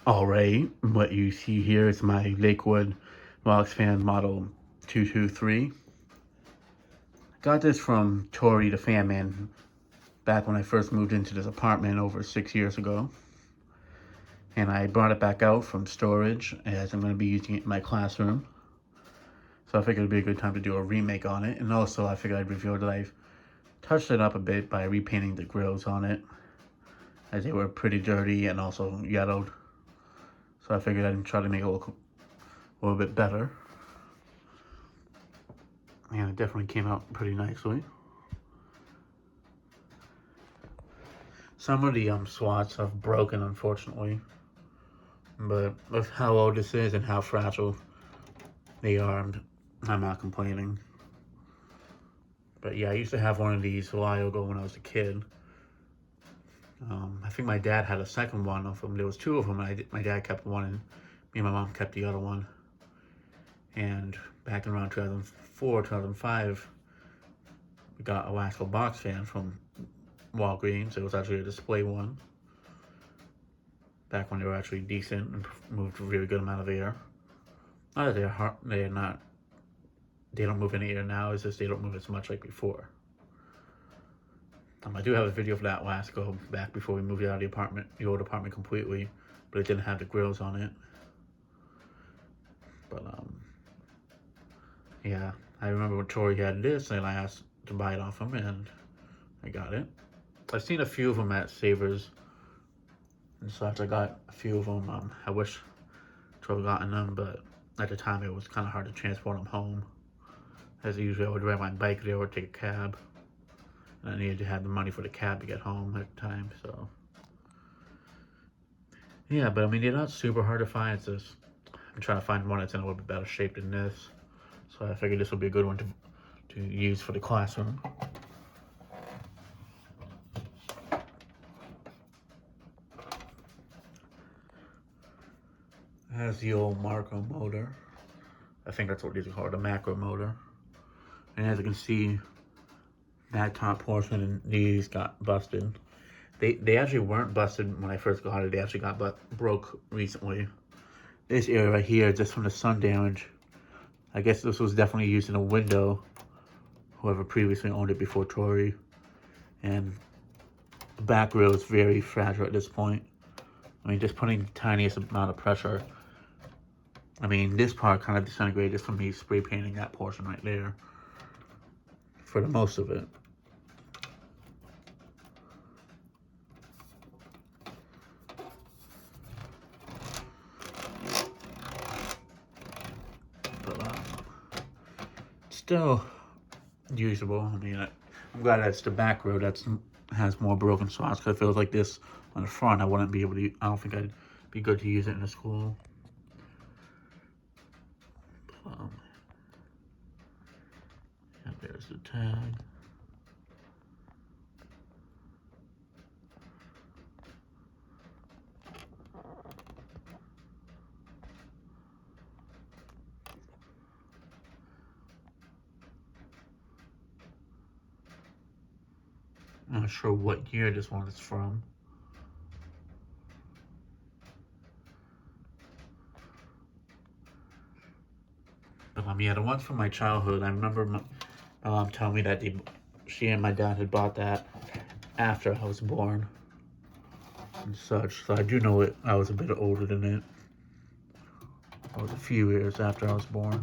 Alright, what you see here is my Lakewood box fan model 223. Got this from Tori the Fan Man back when I first moved into this apartment over 6 years ago. And I brought it back out from storage as I'm going to be using it in my classroom. So I figured it'd be a good time to do a remake on it. And also I figured I'd reveal that I've touched it up a bit by repainting the grills on it, as they were pretty dirty and also yellowed. So I figured I'd try to make it look a little bit better. And it definitely came out pretty nicely. Some of the swats have broken, unfortunately. But with how old this is and how fragile they are, I'm not complaining. But yeah, I used to have one of these a while ago when I was a kid. I think my dad had a second one of them. There was two of them. My dad kept one, and me and my mom kept the other one. And back in around 2004, 2005, we got a Lakewood box fan from Walgreens. It was actually a display one. Back when they were actually decent and moved a really good amount of air. Not that they don't move any air now. It's just they don't move as much like before. I do have a video of that Lakewood back before we moved out of the old apartment completely, but it didn't have the grills on it. But yeah, I remember when Tori had this, and I asked to buy it off him, and I got it. I've seen a few of them at Savers and such. I got a few of them. I wish to have gotten them, but at the time it was kind of hard to transport them home, as usually I would ride my bike there or take a cab. I needed to have the money for the cab to get home at the time, so yeah. But I mean, they're not super hard to find. It's just I'm trying to find one that's in a little bit better shape than this, so I figured this would be a good one to use for the classroom. It has the old macro motor. I think that's what these are called, a macro motor. And as you can see, that top portion and these got busted. They actually weren't busted when I first got it. They actually got broke recently. This area right here, just from the sun damage, I guess this was definitely used in a window, whoever previously owned it before Tori. And the back rail is very fragile at this point. I mean, just putting the tiniest amount of pressure. I mean, this part kind of disintegrated just from me spray painting that portion right there for the most of it. But still usable. I mean, I'm glad that's the back row that has more broken spots, because it feels like this on the front, I wouldn't be able to. I don't think I'd be good to use it in a school. And there's the tag. I'm not sure what year this one is from. But yeah, the ones from my childhood, I remember my mom telling me that she and my dad had bought that after I was born and such. So I do know it. I was a bit older than it. I was a few years after I was born.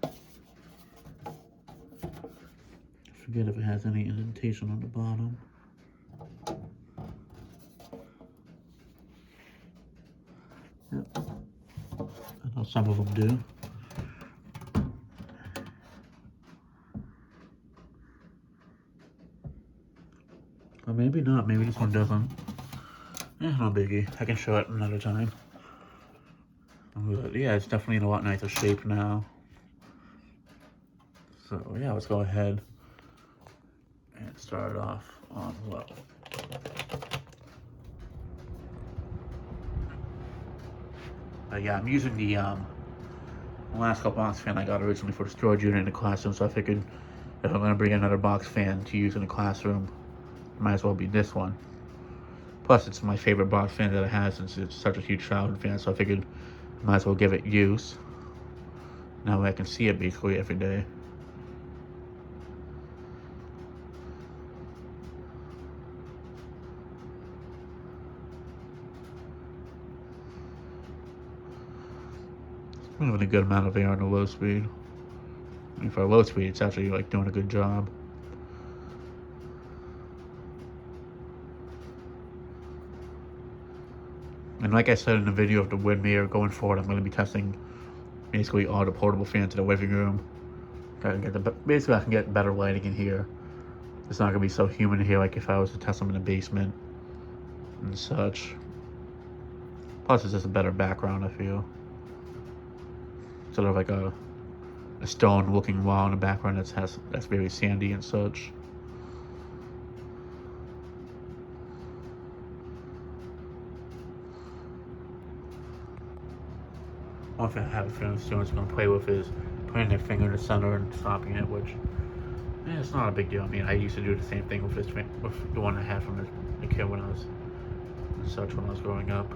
I forget if it has any indentation on the bottom. Yep. I know some of them do. Or maybe not. Maybe this one doesn't. Eh, no biggie. I can show it another time. But yeah, it's definitely in a lot nicer shape now. So yeah, let's go ahead and start it off on low. Yeah, I'm using the Lakewood box fan I got originally for the storage unit in the classroom, so I figured if I'm going to bring another box fan to use in the classroom, it might as well be this one. Plus, it's my favorite box fan that I have since it's such a huge childhood fan, so I figured I might as well give it use. Now I can see it basically every day. I'm having a good amount of air on the low speed. I mean, for a low speed, it's actually like doing a good job. And like I said in the video of the wind mirror, going forward, I'm going to be testing basically all the portable fans in the living room. Basically, I can get better lighting in here. It's not going to be so humid here like if I was to test them in the basement and such. Plus, it's just a better background, I feel. Sort of like a stone-looking wall in the background that's very sandy and such. One thing I have a feeling students are going to play with is putting their finger in the center and stopping it, which it's not a big deal. I mean, I used to do the same thing with the one I had from the kid when I was growing up.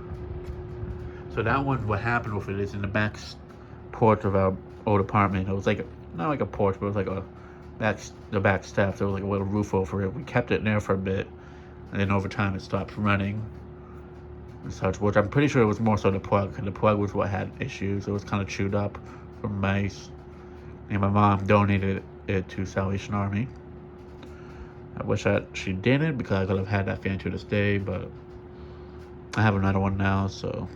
So that one, what happened with it is in the back porch of our old apartment. It was like not like a porch, but it was like the back steps. There was like a little roof over it. We kept it in there for a bit, and then over time it stopped running and such. Which I'm pretty sure it was more so the plug. Cause the plug was what had issues. It was kind of chewed up from mice, and my mom donated it to Salvation Army. I wish that she didn't, because I could have had that fan to this day, but I have another one now, so.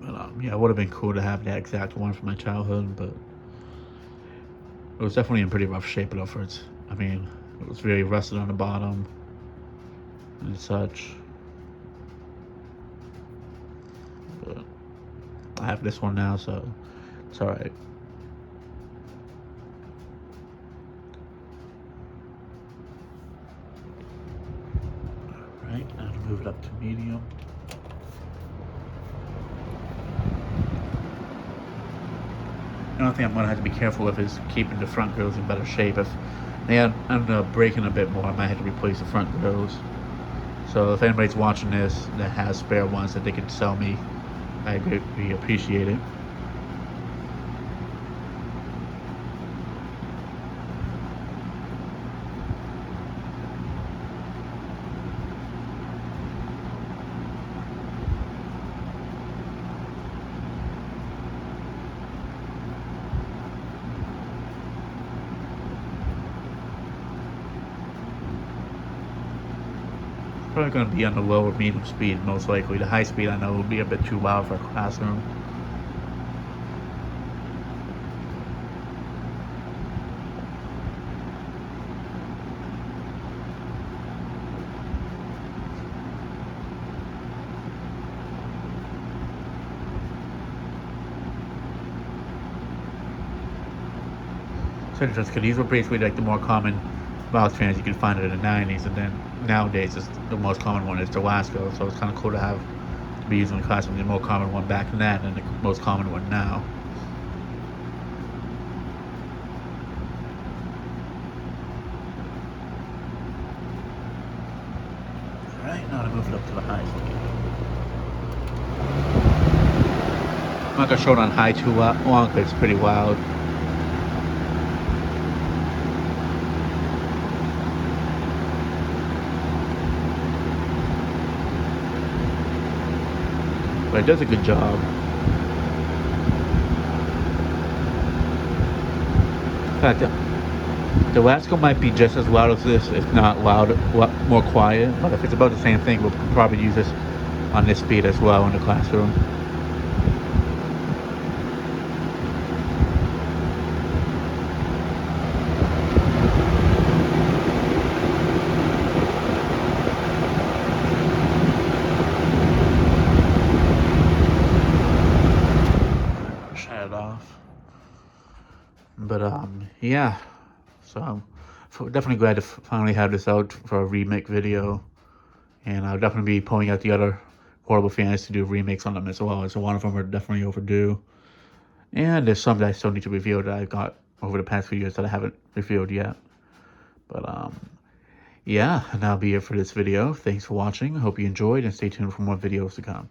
But, yeah, it would have been cool to have that exact one from my childhood, but it was definitely in pretty rough shape enough for it. I mean, it was very rusted on the bottom and such. But I have this one now, so it's alright. Alright, now to move it up to medium. The only thing I'm going to have to be careful with is keeping the front grills in better shape. If they end up breaking a bit more, I might have to replace the front grills. So if anybody's watching this that has spare ones that they can sell me, I greatly appreciate it. Probably going to be on the lower medium speed, most likely. The high speed I know will be a bit too loud for a classroom. So just because these were basically like the more common box fans you can find in the 90s, and then nowadays the most common one is the Lasco, so it's kind of cool to be using the classroom, the more common one back then and the most common one now. Alright, now to move it up to the high speed. I'm not going to show it on high too long, but it's pretty loud. But it does a good job. In fact, the Lasco might be just as loud as this, if not more quiet. But if it's about the same thing, we'll probably use this on this speed as well in the classroom. But yeah, so I'm definitely glad to finally have this out for a remake video, and I'll definitely be pulling out the other portable fans to do remakes on them as well. So one of them are definitely overdue, and there's some that I still need to review that I got over the past few years that I haven't reviewed yet. But yeah, and that'll be it for this video. Thanks for watching. I hope you enjoyed, and stay tuned for more videos to come.